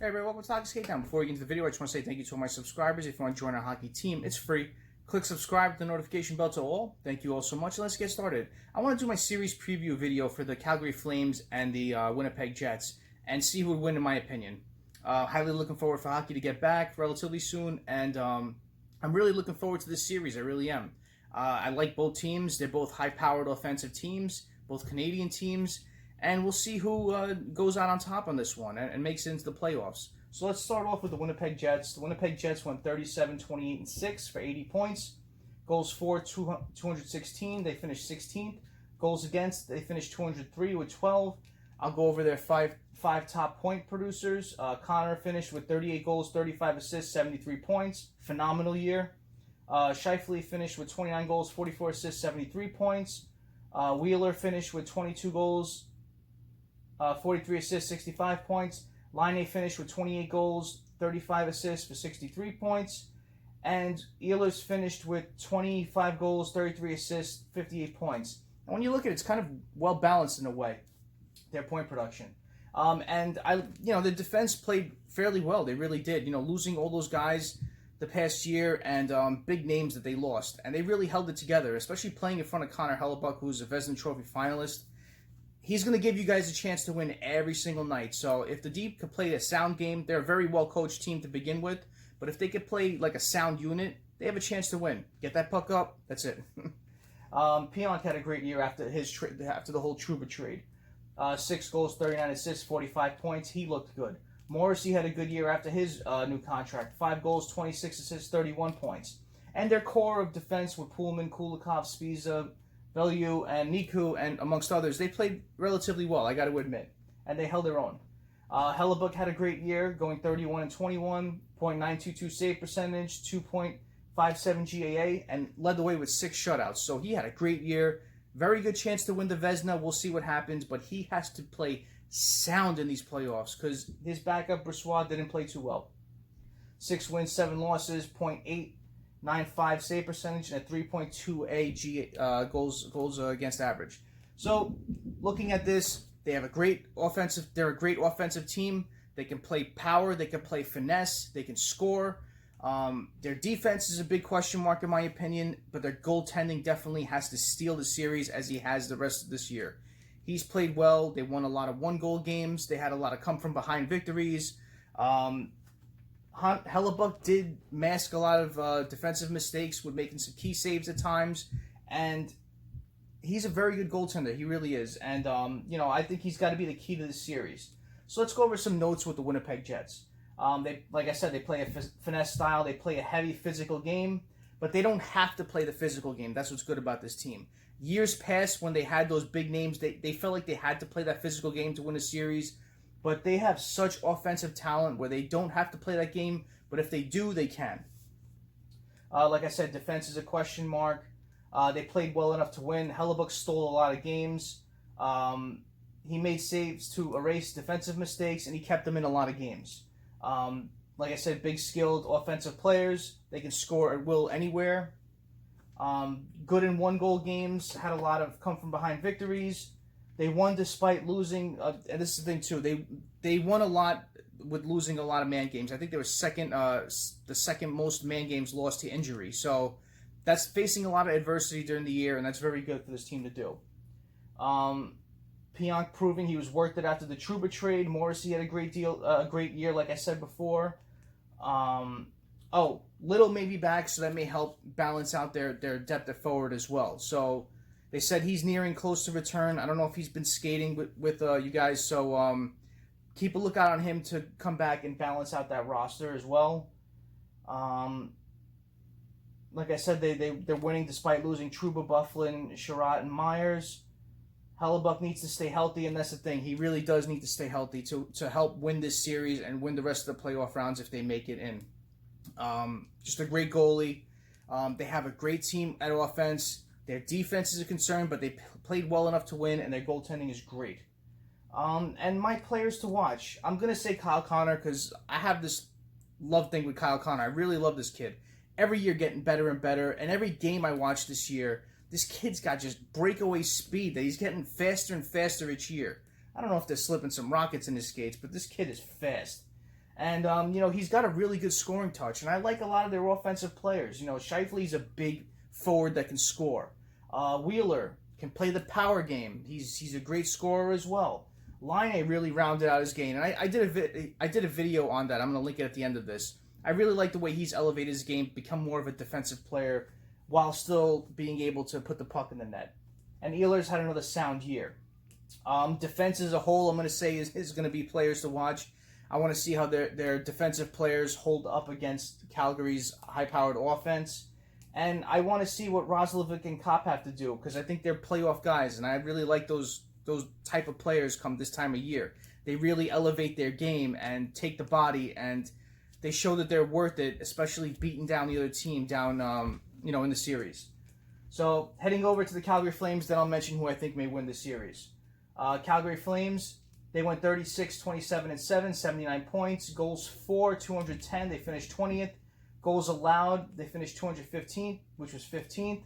Hey everybody, welcome to Hockey SKATEDOWN. Before we get into the video, I just want to say thank you to all my subscribers. If you want to join our hockey team, it's free. Click subscribe with the notification bell to all. Thank you all so much. Let's get started. I want to do my series preview video for the Calgary Flames and the Winnipeg Jets and see who would win in my opinion. Highly looking forward for hockey to get back relatively soon, and I'm really looking forward to this series. I really am. I like both teams. They're both high-powered offensive teams, both Canadian teams. And we'll see who goes out on top on this one and makes it into the playoffs. So let's start off with the Winnipeg Jets. The Winnipeg Jets went 37-28-6 for 80 points. Goals for 216. They finished 16th. Goals against, they finished 203 with 12. I'll go over their five top point producers. Connor finished with 38 goals, 35 assists, 73 points. Phenomenal year. Scheifele finished with 29 goals, 44 assists, 73 points. Wheeler finished with 22 goals, 43 assists, 65 points. Laine finished with 28 goals, 35 assists for 63 points. And Ehlers finished with 25 goals, 33 assists, 58 points. And when you look at it, it's kind of well balanced in a way, their point production. The defense played fairly well. They really did. Losing all those guys the past year and big names that they lost. And they really held it together, especially playing in front of Connor Hellebuyck, who's a Vezina Trophy finalist. He's going to give you guys a chance to win every single night. So if the Deep could play a sound game, they're a very well-coached team to begin with. But if they could play like a sound unit, they have a chance to win. Get that puck up. That's it. Pionk had a great year after the whole Trouba trade. 6 goals, 39 assists, 45 points. He looked good. Morrissey had a good year after his new contract. 5 goals, 26 assists, 31 points. And their core of defense with Pullman, Kulikov, Spiza, Bellew, and Niku, and amongst others, they played relatively well, I got to admit. And they held their own. Hellebuyck had a great year, going 31-21, .922 save percentage, 2.57 GAA, and led the way with 6 shutouts. So he had a great year. Very good chance to win the Vezina. We'll see what happens, but he has to play sound in these playoffs because his backup, Brissois, didn't play too well. 6 wins, 7 losses, .895 save percentage, and a 3.2 goals against average. So, looking at this, they have a great offensive. They're a great offensive team. They can play power. They can play finesse. They can score. Their defense is a big question mark in my opinion, but their goaltending definitely has to steal the series as he has the rest of this year. He's played well. They won a lot of one-goal games. They had a lot of come-from-behind victories. Hellebuyck did mask a lot of defensive mistakes with making some key saves at times, and he's a very good goaltender. He really is, and I think he's got to be the key to this series. So let's go over some notes with the Winnipeg Jets. Like I said, they play a finesse style. They play a heavy physical game, but they don't have to play the physical game. That's what's good about this team. Years past, when they had those big names, they felt like they had to play that physical game to win a series. But they have such offensive talent where they don't have to play that game, but if they do, they can. Like I said, defense is a question mark. They played well enough to win. Hellebuyck stole a lot of games. He made saves to erase defensive mistakes, and he kept them in a lot of games. Like I said, big skilled offensive players. They can score at will anywhere. Good in one-goal games. Had a lot of come-from-behind victories. They won despite losing, and this is the thing too. They won a lot with losing a lot of man games. I think they were the second most man games lost to injury. So that's facing a lot of adversity during the year, and that's very good for this team to do. Pionk proving he was worth it after the Trouba trade. Morrissey had a great year, like I said before. Little may be back, so that may help balance out their depth at forward as well. So they said he's nearing close to return. I don't know if he's been skating with you guys, so keep a lookout on him to come back and balance out that roster as well. Like I said, they're winning despite losing Trouba, Bufflin, Sherratt, and Myers. Hellebuyck needs to stay healthy, and that's the thing. He really does need to stay healthy to help win this series and win the rest of the playoff rounds if they make it in. Just a great goalie. They have a great team at offense. Their defense is a concern, but they played well enough to win, and their goaltending is great. And my players to watch, I'm going to say Kyle Connor because I have this love thing with Kyle Connor. I really love this kid. Every year getting better and better, and every game I watch this year, this kid's got just breakaway speed that he's getting faster and faster each year. I don't know if they're slipping some rockets in his skates, but this kid is fast. And, he's got a really good scoring touch. And I like a lot of their offensive players. Scheifele's a big forward that can score. Wheeler can play the power game. He's a great scorer as well. Laine really rounded out his game. And I did a video on that. I'm going to link it at the end of this. I really like the way he's elevated his game, become more of a defensive player while still being able to put the puck in the net. And Ehlers had another sound year. Defense as a whole, I'm going to say, is going to be players to watch. I want to see how their defensive players hold up against Calgary's high-powered offense. And I want to see what Roslovic and Kopp have to do, because I think they're playoff guys, and I really like those type of players come this time of year. They really elevate their game and take the body, and they show that they're worth it, especially beating down the other team down, in the series. So heading over to the Calgary Flames, then I'll mention who I think may win the series. Calgary Flames, they went 36-27-7, 79 points. Goals for, 210. They finished 20th. Goals allowed, they finished 215th, which was 15th.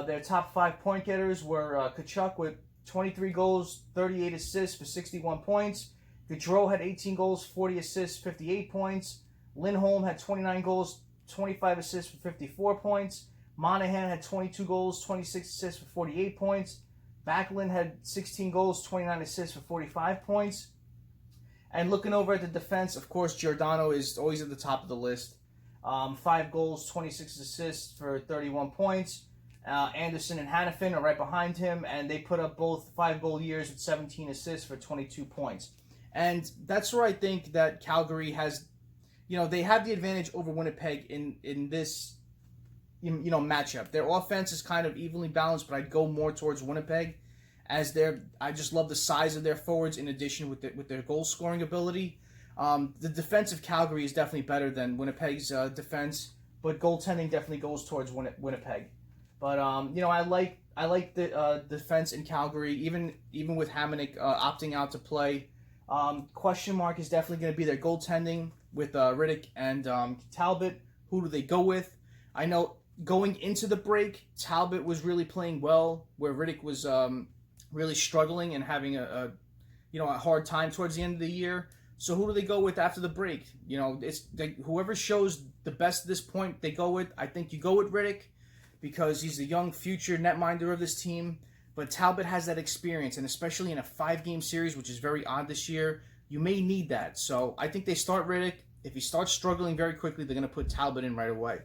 Their top 5 point getters were Tkachuk with 23 goals, 38 assists for 61 points. Gaudreau had 18 goals, 40 assists, 58 points. Lindholm had 29 goals, 25 assists for 54 points. Monahan had 22 goals, 26 assists for 48 points. Backlund had 16 goals, 29 assists for 45 points. And looking over at the defense, of course, Giordano is always at the top of the list. 5 goals, 26 assists for 31 points. Anderson and Hannafin are right behind him, and they put up both 5-goal years with 17 assists for 22 points. And that's where I think that Calgary has, they have the advantage over Winnipeg in this, matchup. Their offense is kind of evenly balanced, but I'd go more towards Winnipeg, as I just love the size of their forwards in addition with their goal scoring ability. The defense of Calgary is definitely better than Winnipeg's defense, but goaltending definitely goes towards Winnipeg. But I like the defense in Calgary, even with Hamonic opting out to play. Question mark is definitely going to be their goaltending with Riddick and Talbot. Who do they go with? I know going into the break, Talbot was really playing well, where Riddick was really struggling and having a hard time towards the end of the year. So who do they go with after the break? Whoever shows the best at this point, they go with. I think you go with Riddick because he's the young future netminder of this team. But Talbot has that experience, and especially in a 5-game series, which is very odd this year, you may need that. So I think they start Riddick. If he starts struggling very quickly, they're going to put Talbot in right away.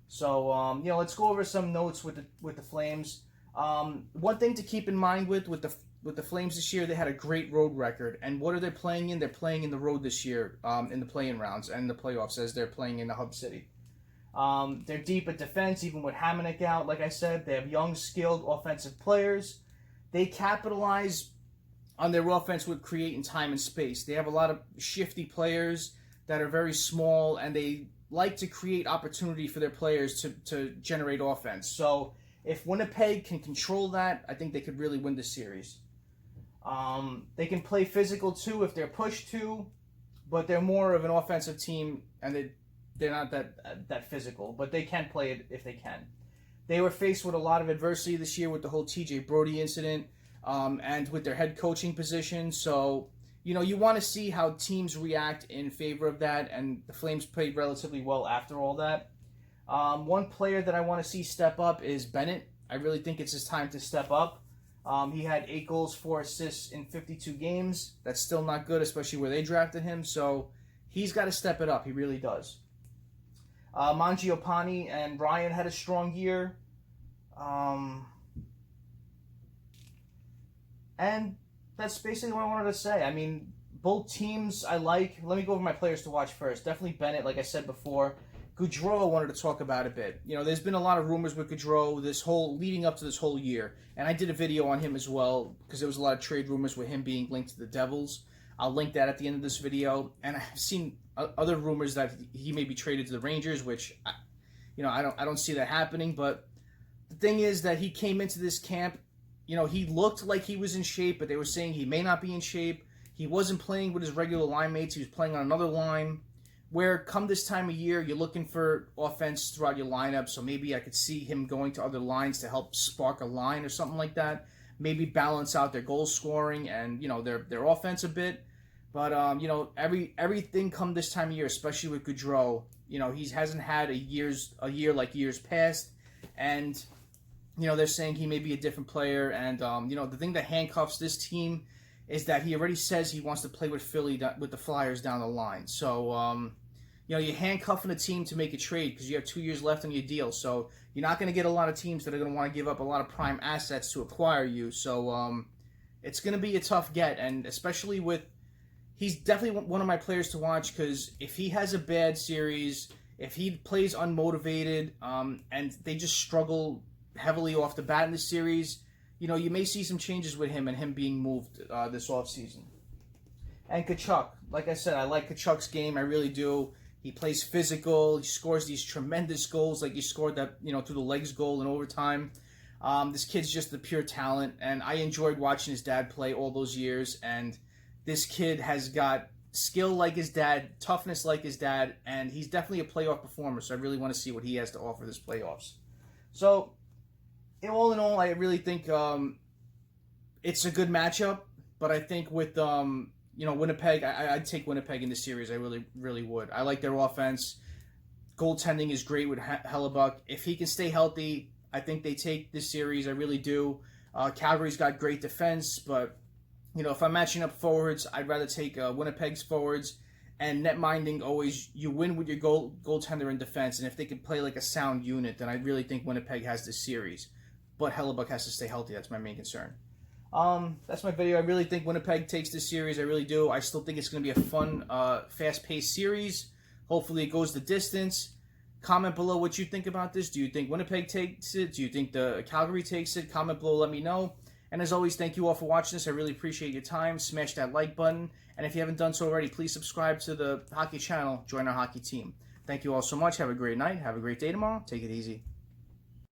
So let's go over some notes with the Flames. One thing to keep in mind with the Flames this year, they had a great road record. And what are they playing in? They're playing in the road this year in the play-in rounds and the playoffs, as they're playing in the hub city. They're deep at defense, even with Hamonic out. Like I said, they have young, skilled offensive players. They capitalize on their offense with creating time and space. They have a lot of shifty players that are very small, and they like to create opportunity for their players to generate offense. So if Winnipeg can control that, I think they could really win the series. They can play physical too if they're pushed to, but they're more of an offensive team, and they're not that physical, but they can play it if they can. They were faced with a lot of adversity this year with the whole TJ Brody incident and with their head coaching position. So, you want to see how teams react in favor of that, and the Flames played relatively well after all that. One player that I want to see step up is Bennett. I really think it's his time to step up. He had 8 goals, 4 assists in 52 games. That's still not good, especially where they drafted him. So he's got to step it up. He really does. Mangiapane and Ryan had a strong year. And that's basically what I wanted to say. I mean, both teams I like. Let me go over my players to watch first. Definitely Bennett, like I said before. Gaudreau I wanted to talk about a bit. There's been a lot of rumors with Gaudreau leading up to this whole year. And I did a video on him as well because there was a lot of trade rumors with him being linked to the Devils. I'll link that at the end of this video. And I've seen other rumors that he may be traded to the Rangers, which, I don't see that happening. But the thing is that he came into this camp, he looked like he was in shape, but they were saying he may not be in shape. He wasn't playing with his regular line mates. He was playing on another line. Where come this time of year, you're looking for offense throughout your lineup, so maybe I could see him going to other lines to help spark a line or something like that. Maybe balance out their goal scoring and, their offense a bit. But you know, everything come this time of year, especially with Gaudreau, you know, he hasn't had a year like years past, and you know, they're saying he may be a different player. And you know, the thing that handcuffs this team is that he already says he wants to play with Philly, with the Flyers down the line. So you know, you're handcuffing a team to make a trade because you have 2 years left on your deal. So you're not going to get a lot of teams that are going to want to give up a lot of prime assets to acquire you. So it's going to be a tough get, and especially with, he's definitely one of my players to watch, because if he has a bad series, if he plays unmotivated, and they just struggle heavily off the bat in this series, you know, you may see some changes with him and him being moved this offseason. And Tkachuk, like I said, I like Tkachuk's game, I really do. He plays physical, he scores these tremendous goals, like he scored that, you know, through the legs goal in overtime. This kid's just a pure talent, and I enjoyed watching his dad play all those years, and this kid has got skill like his dad, toughness like his dad, and he's definitely a playoff performer, so I really want to see what he has to offer this playoffs. So, all in all, I really think it's a good matchup, but I think with you know, Winnipeg, I'd take Winnipeg in this series. I really, really would. I like their offense. Goaltending is great with Hellebuyck. If he can stay healthy, I think they take this series. I really do. Calgary's got great defense, but you know, if I'm matching up forwards, I'd rather take Winnipeg's forwards. And net minding, always, you win with your goaltender in defense. And if they can play like a sound unit, then I really think Winnipeg has this series. But Hellebuyck has to stay healthy. That's my main concern. That's my video. I really think Winnipeg takes this series. I really do. I still think it's going to be a fun, fast-paced series. Hopefully it goes the distance. Comment below what you think about this. Do you think Winnipeg takes it? Do you think the Calgary takes it? Comment below. Let me know. And as always, thank you all for watching this. I really appreciate your time. Smash that like button. And if you haven't done so already, please subscribe to the hockey channel. Join our hockey team. Thank you all so much. Have a great night. Have a great day tomorrow. Take it easy.